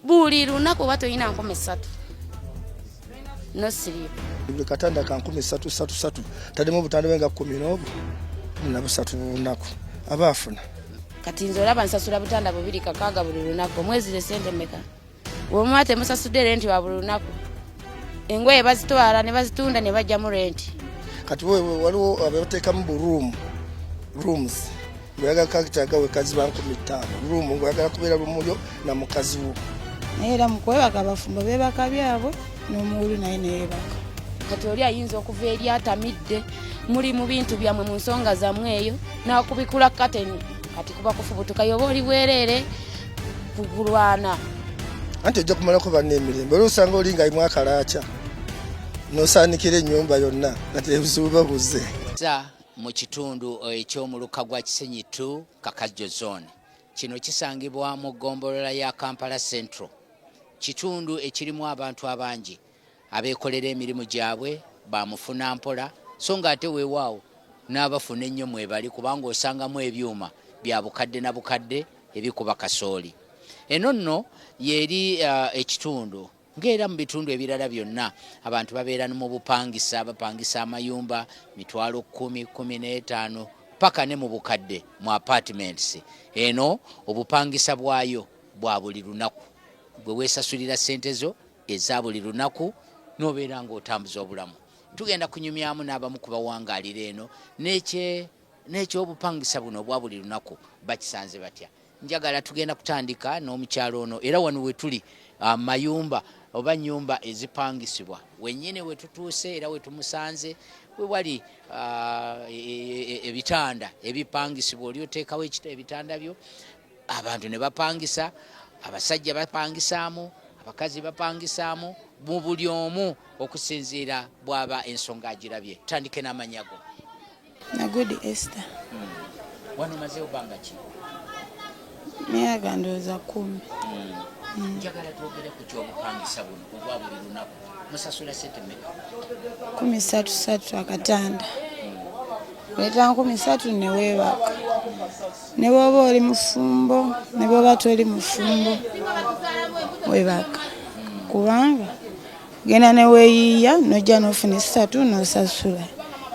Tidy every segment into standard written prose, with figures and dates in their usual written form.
buli lunaku batolina 3 no sleep buli katanda ka 3 tademu butande benga 10 n'obu na 3 lunaku abafuna kati nze olaba nsasula butanda 2 kakaaga buli lunaku mwezi le sente meka womate musasudde renti wa buli lunaku engoye bazitwala ne bazitunda ne bajja mu renti kati wewe waliwo abateeka mu rooms ngoyaga kakitaga we kazi banku 5 room ngoyaga kubeera lumulyo na mukazi wo era mukwebaka abafumbo bebaka byabwe n'omuwulu naye neyebaka kati oli ayinza okuva eri atamidde muli mu bintu byamwe mu nsonga zammwe eyo nakubikula kateni kati kuba kufubutuka yoba oli bwerere kugulwana anti ojja kumalako banneemirembe olusanga oli nga imwe akalaaca nosaanikira ennyumba yonna kati ebizibu babuze mu kitundu eky'omuluka gwa Kisenyi 2 Kakajjo zone kino kisangibwa mu ggombolola ya Kampala Central kitundu ekirimu abantu abangi abeekolera emirimu gyabwe bamufuna mpola so nga ate weewaawo n'abafuna ennyo mwebali kubanga osangamu ebyuma bya bukadde na bukadde ebikuba kasooli eno nno yeri ekitundu ngera mu bitundu ebirala byonna abantu babeera mu bupangisa bapangisa amayumba 10,000-15 paka ne mu bukadde mu apartments eno obupangisa bwayo bwa buli lunaku bwe weesasulira sente zo eza buli lunaku nobeera ng'otambuza obulamu tugenda kunyumyamu n'abamu ku bawangaalira eno n'ekyobupangisa buno obwa buli lunaku bakisanze batya njagala tugenda kutandika n'omukyalo ono era wano we tuli mayumba oba nyumba ezipangisibwa wennyine we tutuuse era we tumusanze we wali ebitanda ebipangisibwa oli oteekawo ebitanda byo abantu ne bapangisa abasajja bapangisaamu abakazi bapangisaamu mu buli omu okusinziira bw'aba ensonga agirabye tutandike n'amanyago Nagudi Esther wano maze obanga ki myaka ndowooza 10 njagala twogere ku kyobupangisa buno obwa buli lunaku musasula sente mmeka 13 akatanda weta 13 ne weebaka ne bwoba oli mufumbo ne bwoba toli mufumbo weebaka kubanga genda ne weeyiiya nojja n'ofuna 3 n'osasula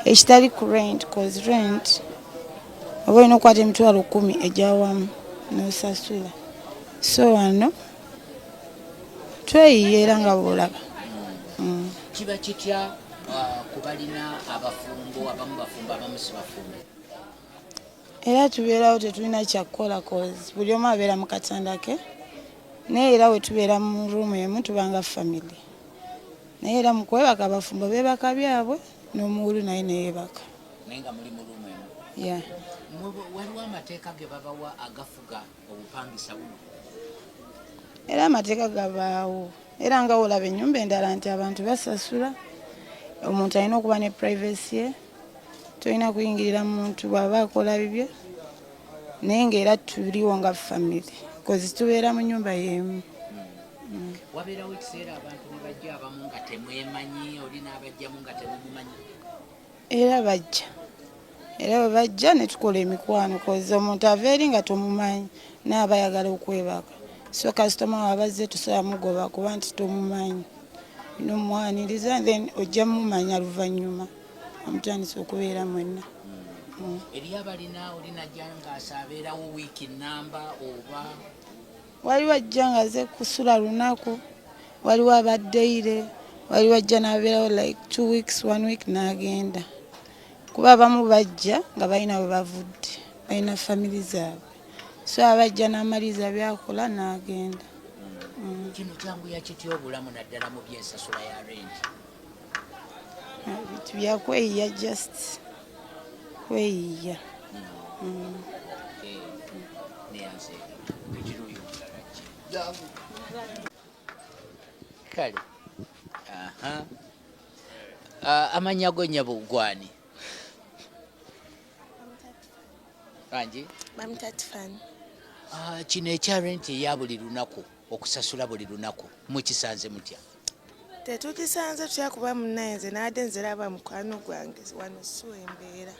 ekitali ku rent cause rent oba olina okukwata emitwalo 10 egyawamu n'osasula so wano tweyiiya era nga bw'olaba kiba kitya kubalina abafumbo abamu bafumbo abamu si bafumbo era tubeerawo tetulina kyakukola cause buli omu abeera mu katanda ke naye era we tubeera mu ruumu emu tubanga family naye era mu kwebaka abafumbo beebaka byabwe n'omuwulu naye neyeebaka naye nga muli mu ruumu emu yeah. waliwo amateeka ge babawa agafuga obupangisa buno era amateeka gabaawo era nga olaba ennyumba endala nti abantu basasula omuntu alina okuba ne privacy ye tolina kuyingirira muntu bw'aba akola bibye naye ng'era tuliwo nga family kozi tubeera mu nnyumba y'emu wabeerawo ekiseera abantu ne bajja abamu nga temwemanyi oli n'abajjamu nga temumumanyi era bajja era bwe bajja ne tukola emikwano kozi omuntu ava eri nga tomumanyi naaba ayagala okwebaka so kasitoma wabazze tusobola mugoba kuba nti tomumanyi nomwaniriza then ojja mumanya luvannyuma omutandisa okubeera mwenna eri abalina olinajja ng'asaabeerawo wiiki namba oba waliwo ajja nga aze kusula lunaku waliwo abaddeire waliwo ajja n'abeerawo like 2 weeks 1 week n'agenda kuba abamu bajja nga balina bwe bavudde balina family zaabwe so abajja n'amaliza byakola n'agenda kino kyanguya kitya obulamu naddala mu byensasula ya renti bintu byakweyiya just kweyiya kale amanya go nyabugwani anji Bamtatifani kino ekya renti eya buli lunaku okusasula buli lunaku mukisanze mutya tetukisanze tutyakuba munnayenze naadde nziraba mukwano gwange wano so embeera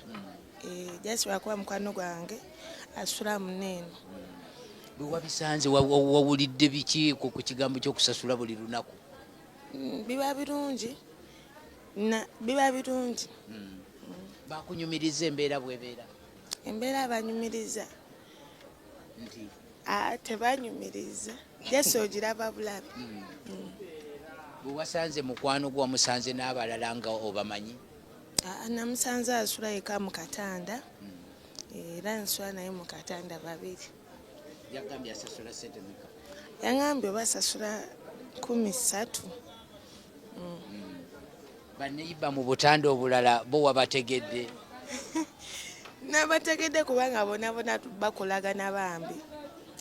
just lwakuba mukwano gwange asula muneeno bwe wabisanze wawulidde biki ku kigambo ky'okusasula buli lunaku? Biba birungi bakunyumiriza embeera bwebeera? Embeera banyumiriza Nti tebanyumiriza jesi ogiraba bulabe. bwe wasanze mukwano gwe wamusanze n'abalala nga obamanyi? Namusanze asula eka mu katanda era nsula naye mu katanda babiri. Yagambye asasula sente mmeka? Yangambye basasula 13. Baneiba mu butanda obulala bo wabategedde? Nabategedde kubanga bona bakolagana bambi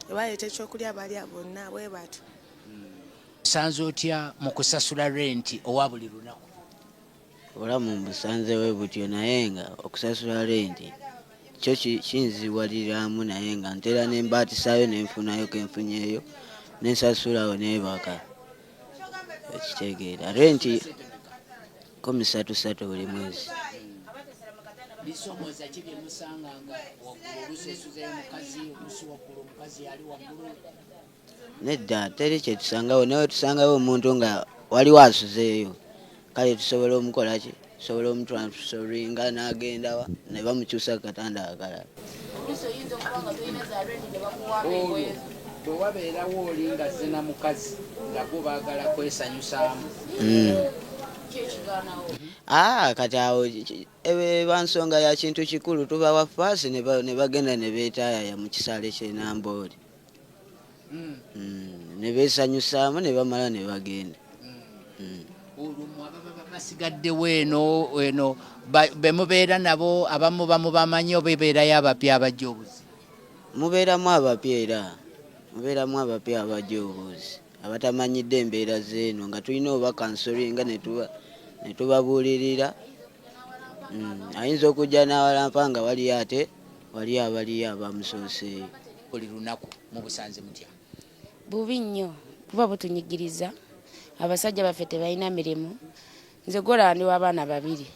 baleeta ekyokulya balya bonna bwe bato. Sanze otya mu kusasula renti owa buli lunaku? Olamu mbusanzewo butyo naye nga okusasula renti kyo kinziwaliramu naye nga ntera nembaatisayo nenfunayo kenfunyeyo nensasulawo nebaka. Ekitegeera renti 13 buli mwezi. Bisomoza ki bye musanganga olusesuzayo mukazi olusuwakulu omukazi ali waggulu? Nedda teri kyetusangawo nawe tusangawo omuntu nga waliwo asuzeeyo kale tusobola omukola ki tusobola omutransferinga n'agendawa ne bamukyusa katanda akalala. Bwe wabeerawo oli nga zina mukazi nga bo baagala kwesanyusaamu kati awo bansonga ya kintu kikulu tubawa faasi ne bagenda ne beetaayaya mu kisaale ky'enambooli ne beesanyusaamu ne bamala ne bagenda. Olumwe ababa basigaddewo eno be mubeera nabo abamu bamubamanyi oba ebeerayo abapya abajja obuzi? Mubeeramu abapya abajja obuzi abatamanyidde embeera zeeno nga tulina oba kansoringa ne tubabuulirira. Ayinza okujja n'awalampa nga wali abaliyo abamusooseeyo. Buli lunaku mubusanze mutya? Bubi nnyo kuba butunyigiriza. Abasajja baffe tebalina mirimu. Nze gola ndi w'abaana babiri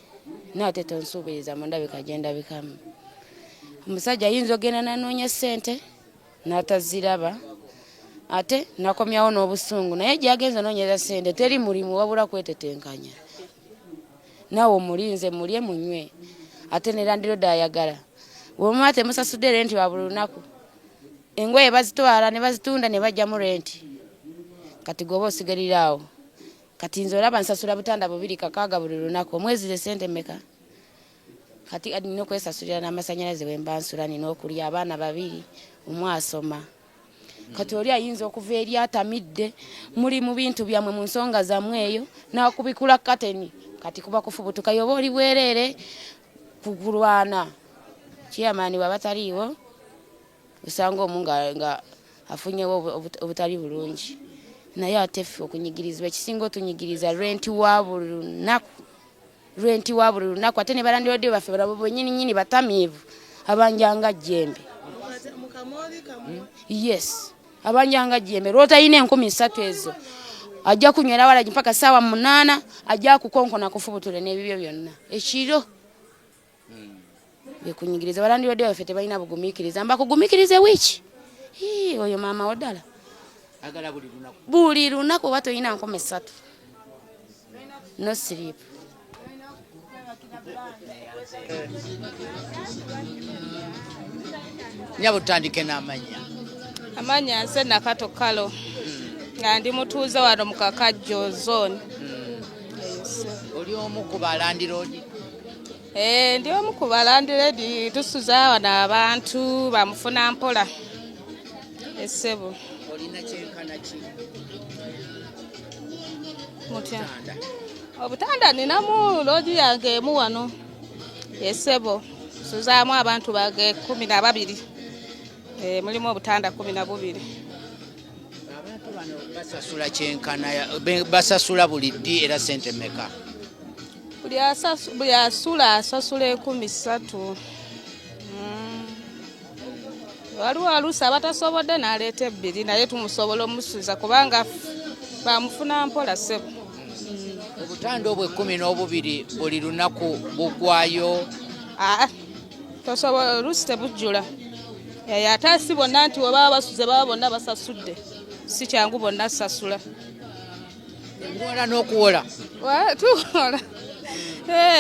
naate tonsuubiriza mu ndabika gye ndabikamu. Omusajja ayinza ogenda nanoonya ssente n'ataziraba ate nakomyawo n'obusungu naye gyagenza noonyeza ssente teri mulimu wabula kwetetenkanya. Naawe omulinze mulye munywe ate ne landiroda ayagala. Bw'omuba temusasudde renti wa buli lunaku engoye bazitwala ne bazitunda ne bajja mu renti. Kati goba osigaliraawo. Kati nze olaba nsasula butanda 2 buli lunaku omwezi ze ssente mmeka? Kati nina okwesasulira n'amasannyalaze bwe mba nsula nina okulya abaana 2 omu asoma. Kati oli ayinza okuva eri atamidde muli mu bintu byammwe mu nsonga zammwe eyo n'akubikula kateni kati kuba kufubutuka yoba oli bwereere kugulwana. Chairman baba taliiwo usanga omu nga afunyewo obutali bulungi naye ate ffe okunyigirizibwa ekisinga otunyigiriza renti wa buli lunaku ate ne balandirodde baffe balabo bennyini batamiivu abanjanga jjembe. Yes, abanjanga jjembe lwotayina 13 ezo ajja kunywera wala mpaka saawa 8 ajja kukonkona kufubutule n'ebibyo byonna ekiro. Bekunyigiriza balandirodde baffe tebalina bugumiikiriza mba kugumikirize wiki oyo maama odala agala buli lunaku oba toyina 13 no sleep. Nyabo tutandike n'amanya. Amanya nze Nakato Kalo nga ndi mutuuze wano mu Kakajjo zone. Oli omu ku balandiroodi? Ndi omu ku balandiroodi tusuza wano abantu bamufuna mpola essebo. Olina kyenkana ki? Mutya obutanda ninamu loodi yange emu wano essebo suzaamu abantu bage 12. Mulimu obutanda 12. Abantu bano basasula kyenkana basasula buli ddi era ssente mmeka? Buli asula asasula 13. Waliwo aluusi abatasobodde n'aleeta 2 naye tumusobola omusuza kubanga bamufuna mpola ssebo. Obutanda obwo 12 buli lunaku bugwayo? Tosobola oluusi tebujjula ate si bonna nti webaba basuze baba bonna basasudde si kyangu bonna sasula engola n'okuwola tukola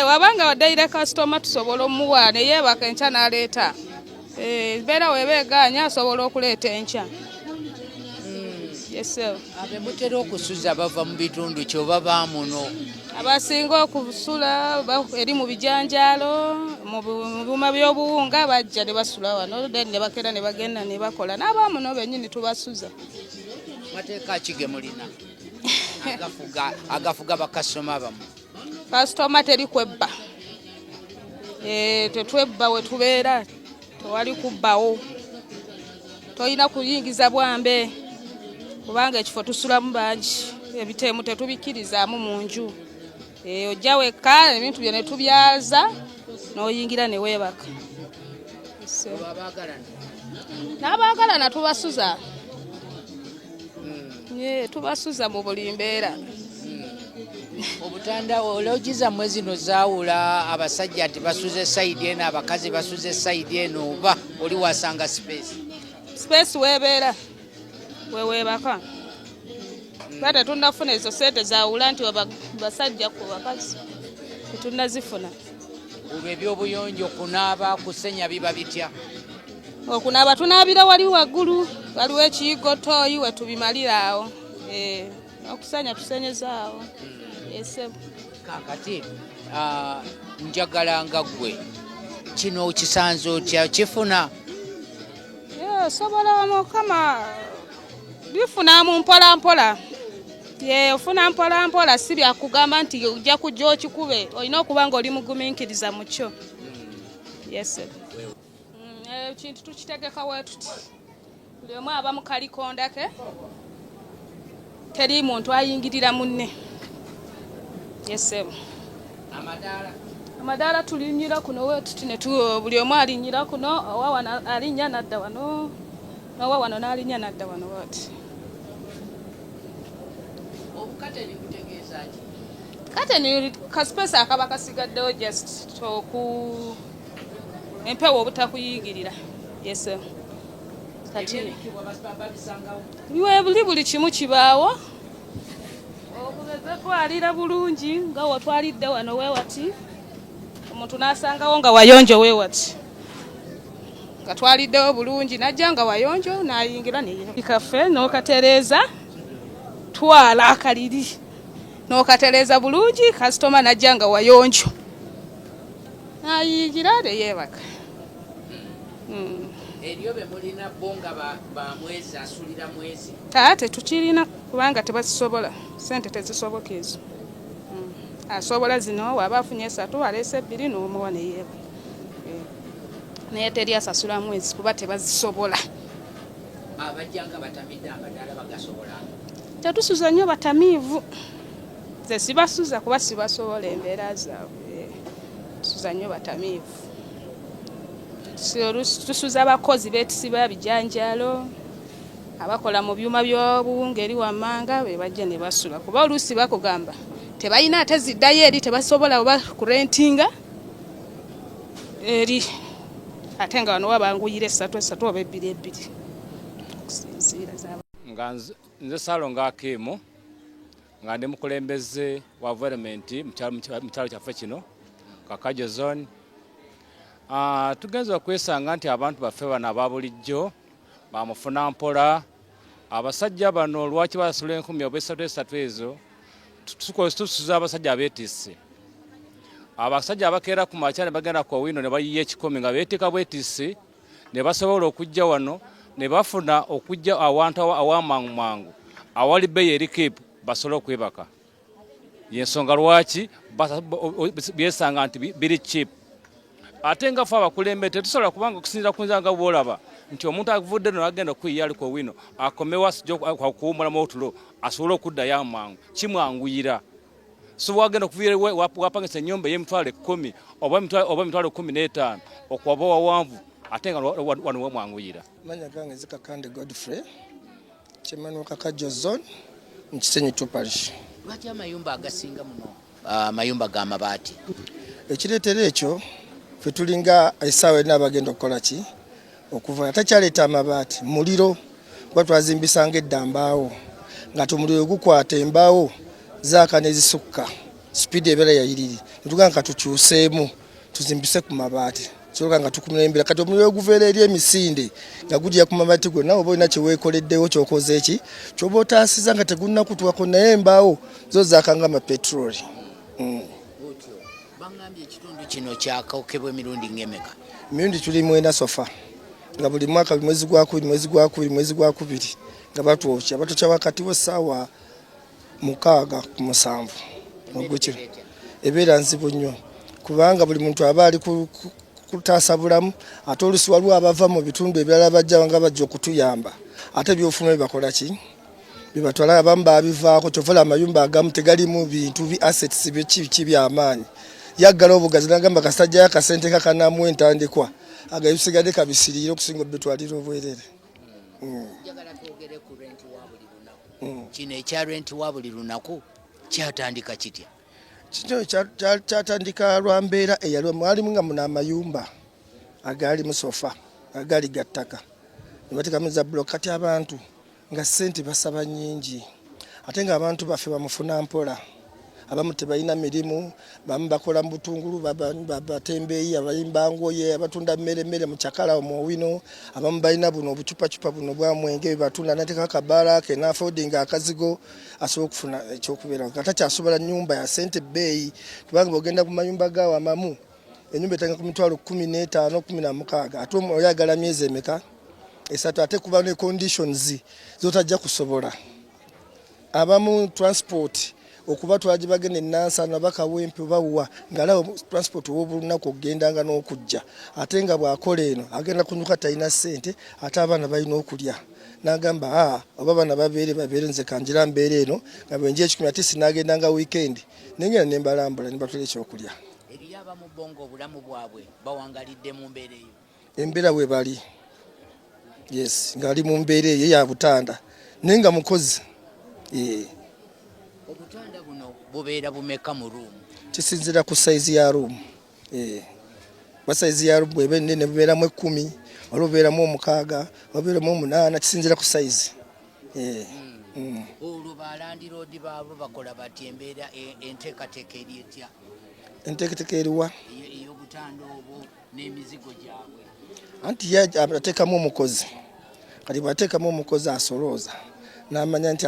wabanga waddaire kasitoma tusobola omuwa ne yeebaka enkya n'aleeta beera weba eganya asobola okuleeta enkya abe mutera okusuza bava mu bitundu kyoba baamuno abasinga okusula eri mu bijanjaalo mu buma by'obuwunga bajja ne basula wano then ne bakera ne bagenda ne bakola n'abaamuno bennyini tubasuza mateeka ki ge mulina agafuga bakasitoma bamu kasitoma teri kwebba tetwebba we tubeera tewali kubbawo tolina kuyingiza bwambe kubanga ekifo tusulamu bangi ebiteemu tetubikirizaamu mu nju ojja wekka ebintu byo ne tubyaza n'oyingira ne weebaka n'abaagalana tubasuza tubasuza mu buli mbeera obutanda oloogi zammwe zino zaawula abasajja nti basuze sayidi eno abakazi basuze sayidi eno oba oli wasanga space weebeera weweebaka ba tetunnafuna ezo sente zaawula nti basajja ku bakazi tetunnazifuna olwo ebyobuyonjo kunaaba kusenya biba bitya okunaaba tunaabira wali waggulu waliwo ekiyigo tooyi we tubimalira awo okusenya tusenyezaawo kakati njagala nga ggwe kino kisanze otya kifuna sobola mukama bifuna mu mpolampola ofuna mpolampola si byakugamba nti ojja kujja okikube olina okuba nga oli mugumiikiriza mu kyo ekintu tukitegeka we tuti buli omu aba mu kalikonda ke teri muntu ayingirira munne amadaala tulinyira kuno we tuti buli omu alinyira kuno owa wano alinnya nadda wano nowa wano n'alinnya nadda wano wati obukateni kutegeeza ki kateni kasipesa akaba kasigaddewo just oku empewo obutakuyingirira kati buli kimu kibaawo okugeza twalira bulungi nga wotwalidde wano weewati omuntu n'asangawo nga wayonjo weewati nga twaliddewo bulungi najja nga wayonjo n'ayingira nekaffe n'okatereeza twala akaliri n'okatereeza bulungi kasitoma najja nga wayonjo n'ayingira neyeebaka eriyo be mulina bo nga ba mwezi asulira mwezi taate tukirina kubanga tebazisobola sente tezisoboka ezo asobola zino waba afunye 3 aleese 2 n'omuwa neyeeba naye teri asasula mwezi kuba tebazisobola abajjanga batamidde amadaala bagasobola tetusuza nnyo batamiivu ze sibasuza kuba sibasobola embeera zaabwe tusuza nnyo batamiivu tusuza abakozi beetisiba bijanjalo abakola mu byuma by'obuwunga eri wammanga be bajja ne basula kuba oluusi bakugamba tebalina ate ziddayo eri tebasobola oba kurentinga eri ate nga wano wabanguyire 3 oba 2 okusinziira nga nze Saalongo Akimu nga ndi mukulembeze wa environment mu kyalo kyaffe kino Kakajo zone. Tugenza okwesanga nti abantu baffe bano ababulijjo bamufuna mpola abasajja bano lwaki basula 10 oba 3 ezo tusuza abasajja abeetisse abasajja abakeera ku makya ne bagenda ku wino ne bayiye ekikomi nga beeteeka bwetisse ne basobola okujja wano ne bafuna okujja awantu awamangu awali bbeeyi eri keep basobola okwebaka yensonga lwaki byesanga nti biri cheap ate nga fe abakulembeze tetusobola kubanga okusinziira ku nzanga bwolaba nti omuntu avudde no agenda okuyiyali ku wino akomewo asijja kuwumulamu otulo asobole okuddayo amangu kimwanguyira so wagenda okuviira wapangisa ennyumba ey'emitwalo 10 oba emitwalo 15 okwaba wawanvu ate nga wano wamwanguyira. Manya gange Zikakande Godfrey Chairman Kakajo zone mu Kisenyi parish. Lwaki amayumba agasinga muno amayumba ga mabaati ekireetera ekyo fe tulinga esaawa n'abagenda okukola ki okuva atakyaleeta amabaati muliro kuba twazimbisanga edda mbaawo nga tumuliro gukwata embaawo zaaka nezisukka sipiidi ebeera yayiriri netugaa nga tukyuseemu tuzimbise ku mabaati kisoboka nga tukumulembera kati omuliro oguveera eri emisinde nga gujja ku mabaati gwe nawe oba olina kyeweekoleddewo kyokoze eki kyoba otaasiza nga tegunnakutwako naye embaawo zo zaakanga amapetroli. Bangambye ekitundu kino kyakawukibwa emirundi ng'emeka? Emirundi tuli mwenda sofa nga buli mwaka mwezi gwa 2 mwezi gwa 2 mwezi gwa 2 nga batokya wakati w'essaawa 6 ku 7 ogwekiro. Ebeera nzibu nnyo kubanga buli muntu aba ali kutaasa bulamu ate olusi waliwo abava mu bitundu ebirala bajja nga bajja okutuyamba ate byofuna bibakola ki bibatwala abamu babivaako kyovala amayumba agamu tegalimu bintu bi assets biki byamaanyi yaggala obugazi nagamba kasajja yakasente kakanamu entandikwa agayusigadde kabisiriire okusinga obitwalira obwerere. Njagala twogere ku renti wa buli lunaku. Kino ekya renti wa buli lunaku kyatandika kitya? Kino kyatandika lwa mbeera eyaliwo mwalimu nga muna amayumba agaali mu sofa agaali ga ttaka ne bateekamu za bbulooka kati abantu nga ssente basaba nnyingi ate nga abantu baffe bamufuna mpola abamu tebalina mirimu bamu bakola mu butungulu batembeeyi abayimba ngoye abatunda mmere mu kyakala omuwino abamu balina buno obucupacupa buno bwa mwenge bebatunda nateeka akabaala ke n'afoodinga akazigo asobola okufuna ekyokubeerawo kata kyasobola nnyumba ya ssente bbeeyi kubanga bw'ogenda ku mayumba gaawo amamu ennyumba etanga ku mitwalo 15 16 ate oyagala myezi emeka 3 ate kuba ne conditions zotajja kusobola abamu transport okuba twaje bagende nansana bakawempe bawuwa ngalawo transport w'obulunaku okugendanga n'okujja ate nga bw'akola eno agenda kunyuka talina ssente ate abaana balina okulya n'agamba oba baana babeere nze kanjira mbeera eno nga bwenje ekikumi ate sinaagendanga weekend nengenda ne mbalambula ne batwala ekyokulya. Eriyo abamu bo ng'obulamu bwabwe bawangalidde mu mbeera eyo? Embeera bwe bali yes ng'ali mu mbeera eyo ya butanda naye nga mukozi. Obutanda buno bubeera bumeka mu ruumu? Kisinziira ku saizi ya ruumu. Basaizi ya ruumu bw'eba ennene bubeeramu 10 waliwo bubeeramu 6 wabeeramu 8 kisinziira ku saizi. Olwo balandiroodi baabo bakola bati embeera enteekateeka eri etya? Enteekateeka eriwa? Ey'obutanda obwo n'emizigo gyabwe. Anti ateekamu omukozi kati bw'ateekamu omukozi asolooza n'amanya nti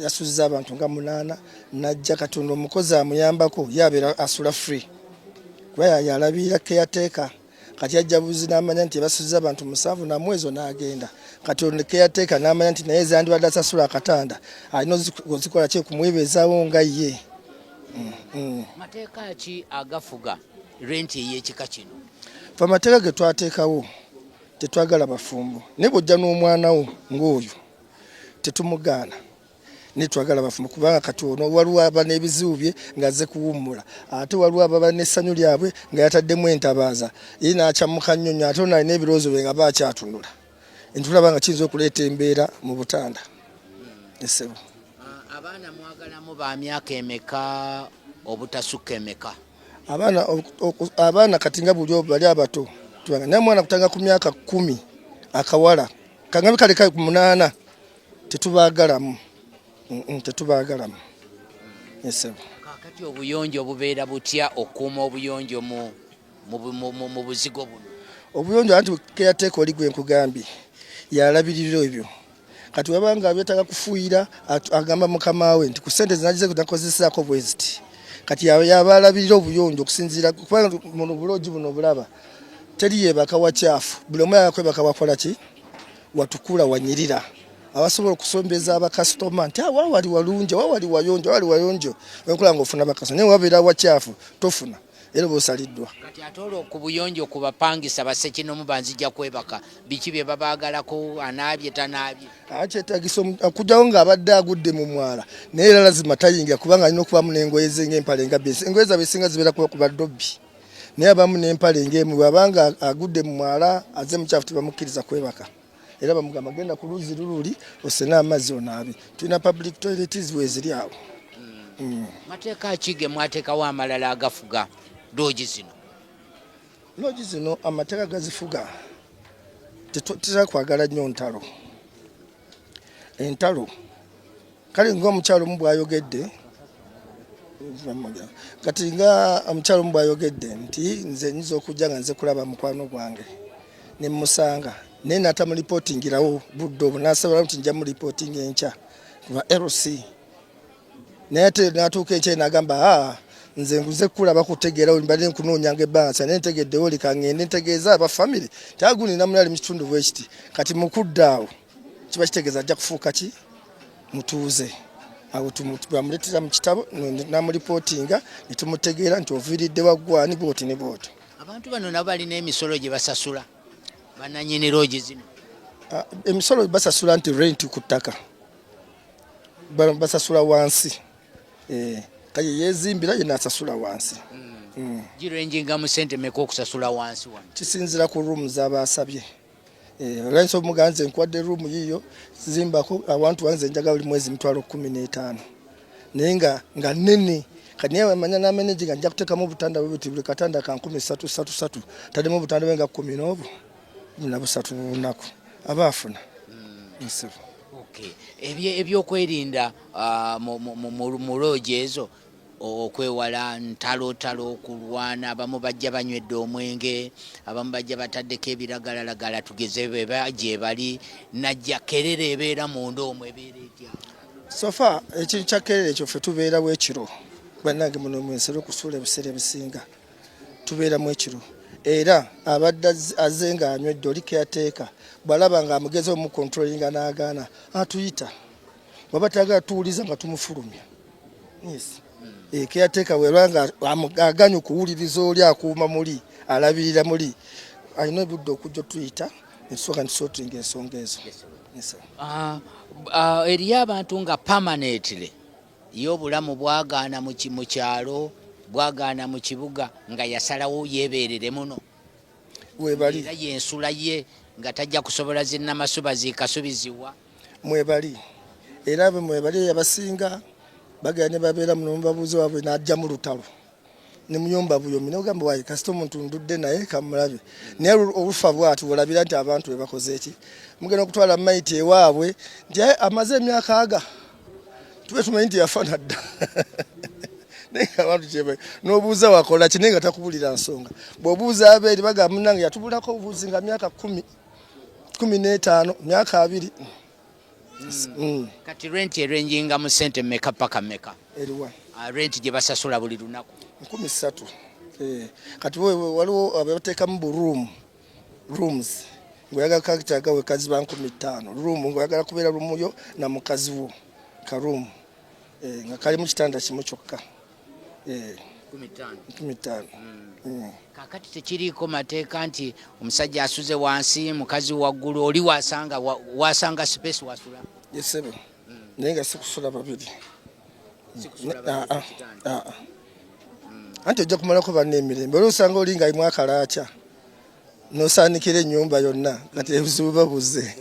yasuziza abantu nga 8 najja katonda omukozi amuyambako yabeera asula free kuba yalabirira keyateeka kati ajja buzi n'amanya nti basuziza abantu 7 na mwezi n'agenda kati ono keyateeka n'amanya nti naye zandibadde asasula akatanda alina ozikola ki okumwebeezaawo nga ye. Mateeka ki agafuga renti ey'ekika kino? Fe amateeka ge twateekawo tetwagala bafumbo naye bw'ojja n'omwana wo ng'oyo tetumugaana netwagala bafumbo kubanga kati ono waliwo aba n'ebizibu bye ng'azze kuwummula ate waliwo ababa n'essanyu lyabwe nga yataddemu entabaaza ye n'akyamuka nnyonnyo ate ono alina ebirowoozo bye nga baakyatunula entulaba nga kiyinza okuleeta embeera mu butanda. Esebo abaana mwagalamu ba myaka emeka obutasukka emeka? Abaana kati nga buli bali abato naye mwana kutanga ku myaka 10 akawala kangabi kale ku 8 tetubaagalamu. Esebo kakati obuyonjo bubeera butya okuuma obuyonjo mu buzigo buno? Obuyonjo anti keyateeka oli gwe nkugambye yalabirira ebyo kati wabanga abyetaaga kufuuyira agamba mukama we nti ku ssente zinagize kunakozesaako bweziti kati yaba alabirira obuyonjo okusinziira kubanga muno buloogi buno bulaba teri yeebaka wakyafu buli omu yakwebaka wakola ki watukula wanyirira abasobola okusombeza abakasitoma nti wawali walungi wawali wayonjo wenkula ngaofuna bakasitoma naye wabeera wakyafu tofuna era bosaliddwa. Kati ate olwo ku buyonjo ku bapangisa bassekinomu banzijja kwebaka biki bye babaagalako anaabye tanaabye? Kyetagisa okujjawo ng'abadde agudde mu mwala naye era lazima tayingira kubanga alina okubamu n'engoye ze ng'empale nga engoye zaabwe esinga zibeera ku badobbi naye abamu n'empale ng'emu bw'abanga agudde mu mwala azze mukyafu tebamukkiriza kwebaka era bamugamba genda ku luzzi lululi osena amazzi onaabe. Tulina public toilets weeziri awo. Mateeka ki ge mwateekawo amalala agafuga loogi zino? Loogi zino amateeka gazifuga tetutera kwagala nnyo ntalo. Entalo kale ng'omukyalo mu bw'ayogedde kati nga omukyalo mu bw'ayogedde nti nze nyiza okujja nga nze kulaba mukwano gwange ne musanga naye natamulipootingirawo budde obwo n'asabala nti nja mulipootinga enkya kuva LC naye ate n'atuuka enkya n'agamba nze nguze kulaba kutegeerawo mbadde nkunoonyanga ebbansa naye ntegeddewo leka ngende ntegeeza aba famire tyaguni namulali mu kitundu bwekiti kati mukuddaawo kiba kitegeeza ajja kufuuka ki mutuuze awo bamuleetera mu kitabo namulipootinga ne tumutegeera nti oviiridde waggwani bwoti ne bwoti. Abantu bano nabo balina emisolo gye basasula bannannyini loogi zino. Emisolo basasula nti renti ku ttaka basasula wansi kaye yeezimbira ye n'asasula wansi. Girenjinga mu ssente meka okusasula wansi wano? Kisinzira ku ruumu z'abaasabye. Olwanyisa omuganze nkwadde ruumu yiyo zimbako awantu wanze njaga buli mwezi mitwalo 15 naye nga nnene kati naye wamanya n'ameneji nga nja kuteekamu obutanda bwe buli katanda ka 13 taddemu obutanda bwe nga 10 n'obwo na busatu mu lunaku abaafuna. Ebyokwerinda mu loogi ezo okwewala ntalo okulwana, abamu bajja banywedde omwenge, abamu bajja bataddeko ebiragalalagala tugeze gye bali najja kerere ebeera munda omwo ebeera etya? Sofa ekintu kya kerere ekyo ffe tubeerawo ekiro bannange muno mwensero okusuula ebiseera ebisinga tubeeramu ekiro era abadde aze nga anywedde oli keyateeka bw'alaba nga amugeze omukontrolinga n'agaana atuyita bw'aba tagala tuwuliza nga tumufulumya. Keyateeka bw'eba nga aganya okuwuliriza oli akuuma muli alabirira muli alina obudde okujja tuyita ensooka ntusootinga ensonga ezo. Eriyo abantu nga permanently ye obulamu bwagaana mu kyalo bwagaana mu kibuga nga yasalawo yeebeerere muno webali era yensula ye nga tajja kusobola zinnamasuba zikasubiziwa mwebali era abe mwebali abasinga bagenda ne babeera muno mubabuuzi waabwe n'ajja mu lutalo ne muyomba buyomi n'ogamba waayi kasita omuntu ndudde naye kamulabe naye olufa bw'ati olabira nti abantu be bakoze eki mugenda okutwala mayiti ewaabwe nti amaze emyaka aga tube tumanyi nti yafa nadda naye abantu kyeba n'obuuza wakola ki naye nga takubulira nsonga bw'obuuza abeeri bagamba munnange yatubulako obuuzi nga myaka 15 myaka 2. Kati renti erenjinga mu ssente meka paka meka? Eriwa renti gye basasula buli lunaku 13. Kati waliwo abateekamu rooms ng'oyagala kakitagawe wekazi ba 15 ruumu ng'oyagala kubeera rumuyo na mukazi wo ka ruumu nga kali mu kitanda kimu kyokka 15. Kakati tekiriiko mateeka nti omusajja asuze wansi mukazi waggulu oli wasanga space wasula? Yesebe naye nga sikusula babiri anti ojja kumalako banna emirembe olwosanga oli nga alimu akalaaca n'osaanikira ennyumba yonna kati ebuzibu babuze.